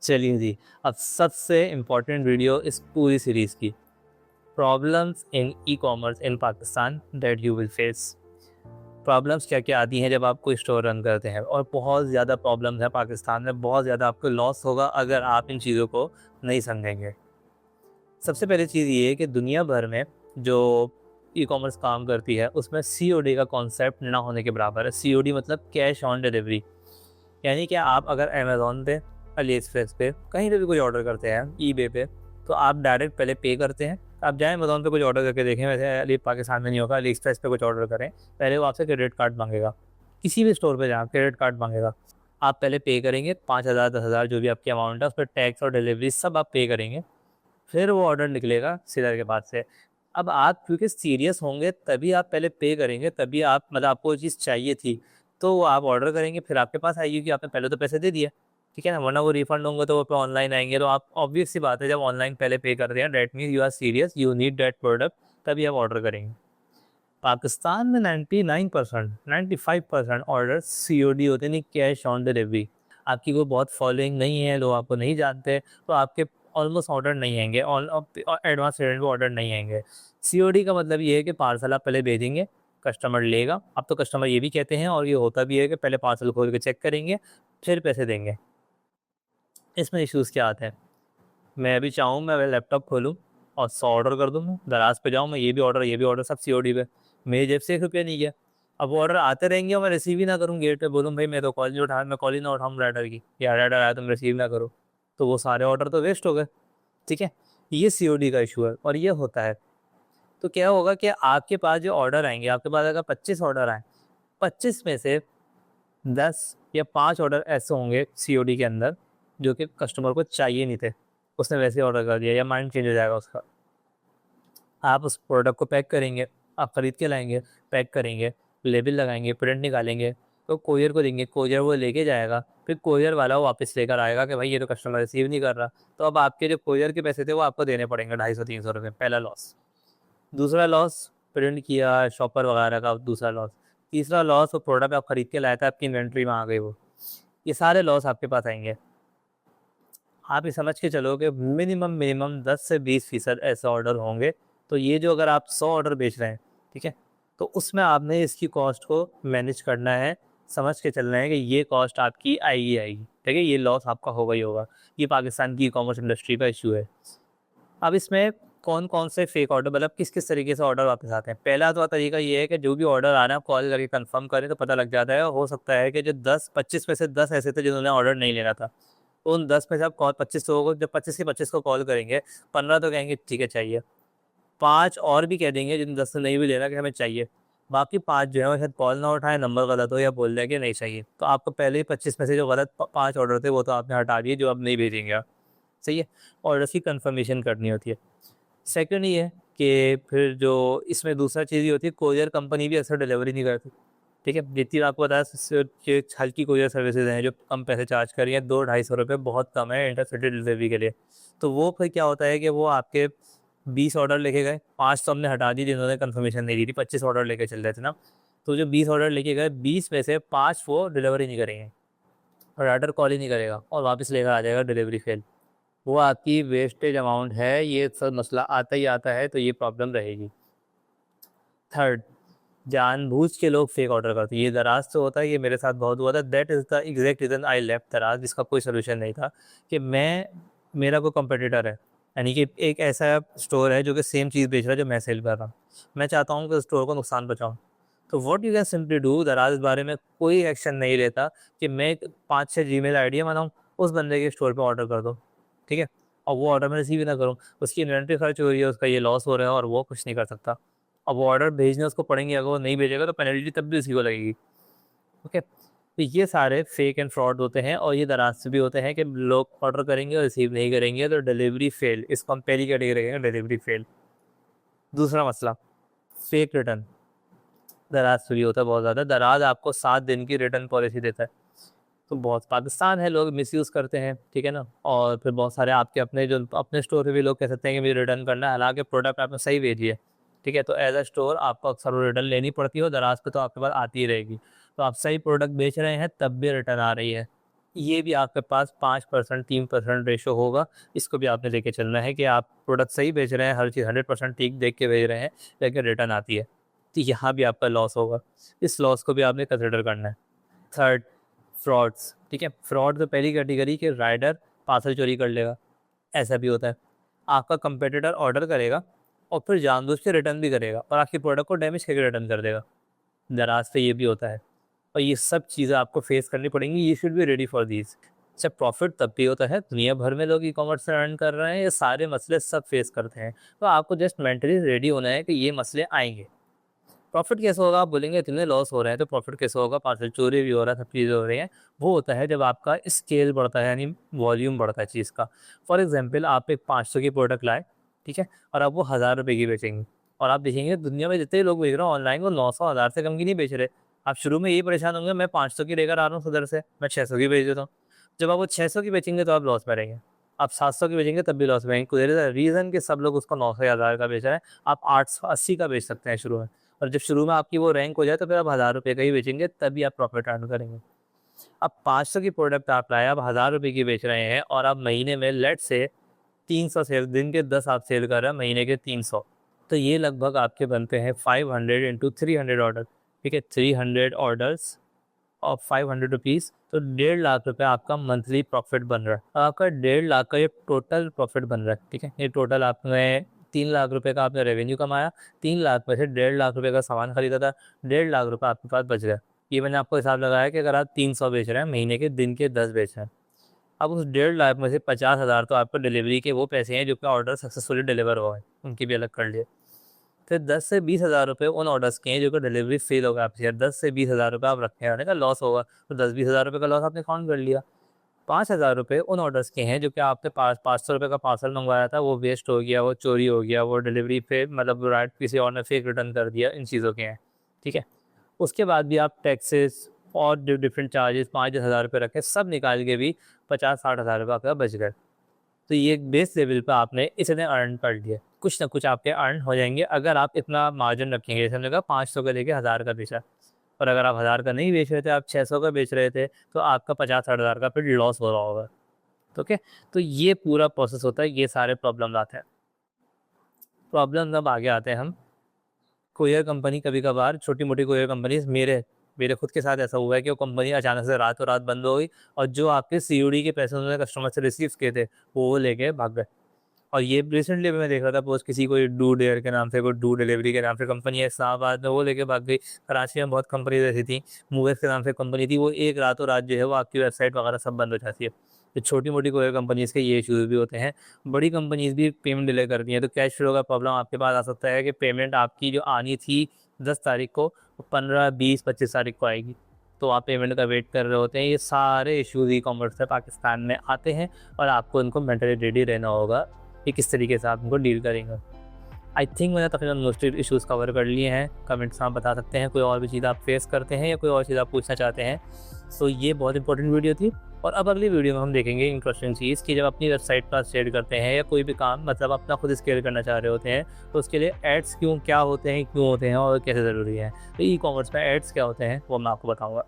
चलिए जी, अब सबसे इम्पोर्टेंट वीडियो इस पूरी सीरीज़ की, problems in e-commerce in Pakistan that you will face. Problems क्या-क्या आती हैं जब आप कोई स्टोर रन करते हैं, और बहुत ज़्यादा प्रॉब्लम्स हैं पाकिस्तान में, बहुत ज़्यादा आपको लॉस होगा अगर आप इन चीज़ों को नहीं समझेंगे। सबसे पहली चीज़ ये है कि दुनिया भर में जो ई-कॉमर्स काम करती है, उसमें सीओडी का कॉन्सेप्ट ना होने के बराबर है। सीओडी मतलब कैश ऑन डिलीवरी। यानी कि आप अगर अमेज़न पे, अली एक्सप्रेस पे, कहीं पे भी कोई ऑर्डर करते हैं, ईबे पे, तो आप डायरेक्ट पहले पे करते हैं। आप जाएँ अमेज़न पे कुछ ऑर्डर करके देखें, वैसे अली पाकिस्तान में नहीं होगा, अली एक्सप्रेस पे कुछ ऑर्डर करें, पहले वो आपसे क्रेडिट कार्ड माँगेगा। किसी भी स्टोर पे जाएँ, क्रेडिट कार्ड माँगेगा। आप पहले पे करेंगे 5,000 10,000 जो भी आपकी अमाउंट है, उस पे टैक्स और डिलीवरी सब आप पे करेंगे। फिर वो ऑर्डर निकलेगा सेलर के पास से। अब आप क्योंकि सीरियस होंगे तभी आप पहले पे करेंगे, तभी आप मतलब आपको वो चीज़ चाहिए थी, तो वो आप ऑर्डर करेंगे, फिर आपके पास आएगी कि आपने पहले तो पैसे दे दिए, ठीक है ना? वरना वो रिफंड होंगे तो वो पे ऑनलाइन आएँगे, तो आप ऑब्वियस सी बात है जब ऑनलाइन पहले पे कर रहे हैं that means you are serious, you need that product, तभी आप ऑर्डर करेंगे। पाकिस्तान में 99% 95% ऑर्डर सीओडी होते हैं, नहीं कैश ऑन डिलीवरी। आपकी कोई बहुत फॉलोइंग नहीं है, लोग आपको नहीं जानते, तो आपके ऑलमोस्ट ऑर्डर नहीं आएँगे, एडवांस पेमेंट पे ऑर्डर नहीं आएँगे। सीओडी का मतलब ये है कि पार्सल आप पहले भेजेंगे, कस्टमर लेगा। अब तो कस्टमर ये भी कहते हैं और ये होता भी है कि पहले पार्सल खोल के चेक करेंगे, फिर पैसे देंगे। इसमें इश्यूज़ क्या आते हैं? मैं अभी चाहूँ मैं लैपटॉप खोलूँ और 100 ऑर्डर कर दूँ, मैं दराज़ पे जाऊँ, मैं ये भी ऑर्डर सब सीओडी पे। मेरी जेब से ₹1 नहीं गया। अब वो ऑर्डर आते रहेंगे और मैं रिसीव ही ना करूँ, गेट पे बोलूँ भाई मैं तो कॉल नहीं उठा, मैं कॉल ही ना उठाऊँ राइडर की, या राइडर आया तो मैं रिसीव ना करूँ। तो वो सारे ऑर्डर तो वेस्ट हो गए, ठीक है? ये सीओडी का इश्यू है और ये होता है। तो क्या होगा कि आपके पास जो ऑर्डर आएँगे, आपके पास अगर 25 ऑर्डर आएँ, 25 में से 10 या 5 ऑर्डर ऐसे होंगे सीओडी के अंदर जो कि कस्टमर को चाहिए नहीं थे। उसने वैसे ही ऑर्डर कर दिया या माइंड चेंज हो जाएगा उसका। आप उस प्रोडक्ट को पैक करेंगे, आप खरीद के लाएँगे, पैक करेंगे, लेबल लगाएँगे, प्रिंट निकालेंगे, तो कोरियर को देंगे, कोरियर वो लेके जाएगा, फिर कोरियर वाला वो वापस लेकर आएगा कि भाई ये तो कस्टमर रिसीव नहीं कर रहा। तो अब आपके जो कोरियर के पैसे थे वो आपको देने पड़ेंगे ₹250-300, पहला लॉस। दूसरा लॉस प्रिंट किया, शॉपर वगैरह का दूसरा लॉस। तीसरा लॉस वो प्रोडक्ट आप खरीद के लाए थे, आपकी इन्वेंट्री में आ गई वो। ये सारे लॉस आपके पास आएँगे। आप ये समझ के चलो कि मिनिमम 10 से 20% ऐसे ऑर्डर होंगे। तो ये जो अगर आप 100 ऑर्डर बेच रहे हैं, ठीक है? तो उसमें आपने इसकी कॉस्ट को मैनेज करना है, समझ के चलना है कि ये कॉस्ट आपकी आएगी ही आएगी, ठीक है? ये लॉस आपका होगा ही होगा। ये पाकिस्तान की ई-कॉमर्स इंडस्ट्री का इश्यू है। अब इसमें कौन-कौन से फेक ऑर्डर मतलब किस-किस तरीके से ऑर्डर वापस आते हैं। पहला तो तरीका ये है कि जो भी ऑर्डर आ रहा है आप कॉल करके कंफर्म करें तो पता लग जाता है। हो सकता है कि जो 10-25 में से 10 ऐसे थे जिन्होंने ऑर्डर नहीं लेना था। तो उन 10 में से आप कॉल 25 लोगों को जब 25 के 25 को कॉल करेंगे, 15 तो कहेंगे ठीक है चाहिए। 5 और भी कह देंगे जिन 10 से नहीं भी लेना कि हमें चाहिए। बाकी 5 जो है वो शायद कॉल ना उठाएँ, नंबर गलत हो या बोल दें कि नहीं चाहिए। तो आपको पहले ही 25 में से जो गलत प 5 ऑर्डर थे वो तो आपने हटा दिए जो अब नहीं भेजेंगे आप। सही है? ऑर्डर्स की कन्फर्मेशन करनी होती है। सेकंड ये है कि फिर जो इसमें दूसरा चीज़ ये होती है, कोरियर कंपनी भी अक्सर डिलीवरी नहीं करती, ठीक है? जितनी आपको पता है कि हल्की कोरियर सर्विसेज़ हैं जो कम पैसे चार्ज कर रही हैं, ₹2-250 बहुत कम है इंटरसिटी डिलीवरी के लिए। तो वो फिर क्या होता है कि वो आपके 20 ऑर्डर लेके गए, 5 तो हमने हटा दिए जिन्होंने कन्फर्मेशन नहीं दी थी, 25 ऑर्डर लेके चल रहे थे ना। तो जो 20 ऑर्डर लेके गए, 20 में से 5 वो डिलीवरी नहीं करेंगे, राइडर कॉल ही नहीं करेगा और वापस लेकर आ जाएगा डिलीवरी फेल। वो आपकी वेस्टेज अमाउंट है, ये सब मसला आता ही आता है, तो ये प्रॉब्लम रहेगी। थर्ड, जानबूझ के लोग फेक ऑर्डर करते हैं। ये दराज़ तो होता है, ये मेरे साथ बहुत हुआ था। That is the exact reason I left दराज़, इसका कोई सॉल्यूशन नहीं था कि मेरा कोई कॉम्पिटिटर है, यानी कि एक ऐसा स्टोर है जो कि सेम चीज़ बेच रहा है जो मैं सेल कर रहा हूँ। मैं चाहता हूँ कि उस स्टोर को नुकसान पहुँचाऊँ। तो what you can simply do, दराज़ इस बारे में कोई एक्शन नहीं लेता कि मैं 5-6 जीमेल आईडियाँ बनाऊँ, उस बंदे के स्टोर पे ऑर्डर कर दो, ठीक है? और वो ऑर्डर मैं रिसीव ही ना करूँ। उसकी इन्वेंटरी खर्च हो रही है, उसका ये लॉस हो रहा है और वो कुछ नहीं कर सकता। अब वो ऑर्डर भेजने उसको पड़ेंगे, अगर वो नहीं भेजेगा तो पेनल्टी तब भी उसी को लगेगी। ओके? तो ये सारे फेक एंड फ्रॉड होते हैं और ये दराज़ से भी होते हैं कि लोग ऑर्डर करेंगे और रिसीव नहीं करेंगे तो डिलीवरी फेल, इसको हम पहली कैटेगरी कहेंगे डिलीवरी फेल। दूसरा मसला, फेक रिटर्न। दराज़ से भी होता है बहुत ज़्यादा। दराज़ आपको 7 दिन की रिटर्न पॉलिसी देता है। तो बहुत पाकिस्तान है, लोग मिसयूज़ करते हैं, ठीक है ना? और फिर बहुत सारे आपके अपने जो अपने स्टोर पे भी लोग कह सकते हैं कि मुझे रिटर्न करना है, हालाँकि प्रोडक्ट आपने सही भेजी है, ठीक है? तो एज़ अ स्टोर आपको अक्सर वो रिटर्न लेनी पड़ती है और दराज़ पे तो आपके पास आती ही रहेगी। तो आप सही प्रोडक्ट बेच रहे हैं तब भी रिटर्न आ रही है। ये भी आपके पास 5% 3% रेशो होगा। इसको भी आपने लेके चलना है कि आप प्रोडक्ट सही बेच रहे हैं, हर चीज़ 100% ठीक देख के बेच रहे हैं, लेकिन रिटर्न आती है तो यहाँ भी आपका लॉस होगा। इस लॉस को भी आपने कंसिडर करना है। Third, frauds. ठीक है, फ्रॉड तो पहली कैटेगरी के राइडर पार्सल चोरी कर लेगा, ऐसा भी होता है। आपका कंपेटिटर ऑर्डर करेगा और फिर जानबूझ के रिटर्न भी करेगा और आपके प्रोडक्ट को डैमेज करके रिटर्न कर देगा। दराज से ये भी होता है और ये सब चीज़ें आपको फेस करनी पड़ेंगी। You should be ready for these. अच्छा, प्रॉफिट तब भी होता है, दुनिया भर में लोग ई कॉमर्स से अर्न कर रहे हैं, ये सारे मसले सब फेस करते हैं, तो आपको जस्ट मेंटली रेडी होना है कि ये मसले आएंगे। प्रॉफिट कैसे होगा? आप बोलेंगे इतने लॉस हो रहे हैं तो प्रॉफिट कैसे होगा, पार्सल चोरी भी हो रहा है, सब चीज़ें हो रही हैं। वो होता है जब आपका स्केल बढ़ता है, यानी वॉल्यूम बढ़ता है चीज़ का। फॉर एग्जाम्पल, आप एक 500 की प्रोडक्ट लाए, ठीक है, और आप वो 1000 रुपये की बेचेंगे, और आप देखेंगे दुनिया में जितने लोग बेच रहे हैं ऑनलाइन, वो 900 1000 से कम की नहीं बेच रहे। आप शुरू में यही परेशान होंगे, मैं 500 की लेकर आ रहा हूँ सदर से, मैं 600 की बेच देता हूँ। जब आप वो 600 की बेचेंगे तो आप लॉस में रहेंगे, आप 700 की बेचेंगे तब भी लॉस में रहेंगे। देयर इज अ रीज़न कि सब लोग उसको 900 या 1000 का बेच रहे हैं। आप 880 का बेच सकते हैं शुरू में, और जब शुरू में आपकी वो रैंक हो जाए तो फिर आप 1000 रुपये का ही बेचेंगे, तभी आप प्रॉफिट अर्न करेंगे। अब 500 की प्रोडक्ट आप लाए, आप 1000 रुपये की बेच रहे हैं, और आप महीने में लेट से 300 सेल, दिन के 10 आप सेल कर रहे हैं, महीने के 300, तो ये लगभग आपके बनते हैं 500 इंटू 300 ऑर्डर। ठीक है, 300 ऑर्डर्स और 500 रुपीज़, तो 1.5 लाख रुपए आपका मंथली प्रॉफिट बन रहा है। अब आपका 1.5 लाख का ये टोटल प्रॉफिट बन रहा है। ठीक है, ये टोटल आपने 3 लाख रुपए का आपने रेवेन्यू कमाया, 3 लाख में से 1.5 लाख रुपए का सामान खरीदा था, 1.5 लाख रुपए आपके पास बच गया। ये मैंने आपको हिसाब लगाया कि अगर आप 300 बेच रहे हैं, महीने के दिन के 10 बेच रहे हैं, अब उस 1.5 लाख में से 50,000 तो आपको डिलीवरी के वो पैसे हैं जो कि ऑर्डर सक्सेसफुली डिलीवर हुआ है, उनकी भी अलग कर लिए। फिर 10 से 20,000 रुपये उन ऑर्डर्स के हैं जो कि डिलीवरी फेल होगा आपसे, या 10 से 20,000 रुपये आप रखे हैं, का लॉस होगा, तो 10-20,000 रुपये का लॉस आपने काउंट कर लिया। 5,000 रुपये उन ऑर्डर्स के हैं जो कि आपने 500 रुपये का पार्सल मंगवाया था, वो वेस्ट हो गया, वो चोरी हो गया, वो डिलीवरी पे मतलब राइट किसी और ने फेक रिटर्न कर दिया, इन चीज़ों के हैं। ठीक है, उसके बाद भी आप टैक्सेस और डिफरेंट चार्जेस 5,000 रुपये रखे, सब निकाल के भी 50-60,000 रुपये आपका बच गए। तो ये बेस लेवल पे आपने इतने अर्न कर लिए, कुछ ना कुछ आपके अर्न हो जाएंगे अगर आप इतना मार्जिन रखेंगे। जैसे हमने कहा 500 का लेके 1000 का बेचा, और अगर आप 1000 का नहीं बेच रहे थे, आप 600 का बेच रहे थे, तो आपका 50-60,000 का फिर लॉस हो रहा होगा। तो ओके, तो ये पूरा प्रोसेस होता है, ये सारे प्रॉब्लम्स आते हैं। प्रॉब्लम अब आगे आते हैं हम, कोरियर कंपनी कभी कभार, छोटी मोटी कोरियर कंपनीज, मेरे खुद के साथ ऐसा हुआ है कि वो कंपनी अचानक से रातों रात बंद हो गई, और जो आपके सीओडी के पैसे उन्होंने कस्टमर से रिसीव किए थे वो लेके भाग गए। और ये रिसेंटली मैं देख रहा था पोस्ट, किसी कोई डू डेयर के नाम से, कोई डू डिलीवरी के नाम से कंपनी है इस्लामाबाद में, वो लेके भाग गई। कराची में बहुत कंपनीज ऐसी थी, मूवेस के नाम से कंपनी थी, वो एक रातों रात जो है वो आपकी वेबसाइट वगैरह सब बंद हो जाती है। तो छोटी मोटी कोई कंपनीज़ के ये इशूज़ भी होते हैं। बड़ी कंपनीज़ भी पेमेंट डिले करती हैं, तो कैश फ्लो का प्रॉब्लम आपके पास आ सकता है कि पेमेंट आपकी जो आनी थी 10 तारीख को, 15, 20, 25 तारीख को आएगी, तो आप पेमेंट का वेट कर रहे होते हैं। ये सारे इशूज़ ई कॉमर्स से पाकिस्तान में आते हैं, और आपको इनको मेंटली रेडी रहना होगा कि किस तरीके से आप इनको डील करेंगे। आई थिंक मैंने तकरीबन मोस्ट इशूज़ कवर कर लिए हैं। कमेंट्स में आप बता सकते हैं कोई और भी चीज़ आप फेस करते हैं या कोई और चीज़ आप पूछना चाहते हैं। सो ये बहुत इंपॉर्टेंट वीडियो थी, और अब अगली वीडियो में हम देखेंगे इंटरेस्टिंग चीज़ कि जब अपनी वेबसाइट पर शेयर करते हैं या कोई भी काम मतलब अपना खुद स्केल करना चाह रहे होते हैं, तो उसके लिए एड्स क्या होते हैं और कैसे ज़रूरी हैं। तो ई कॉमर्स में एड्स क्या होते हैं वो मैं आपको बताऊँगा।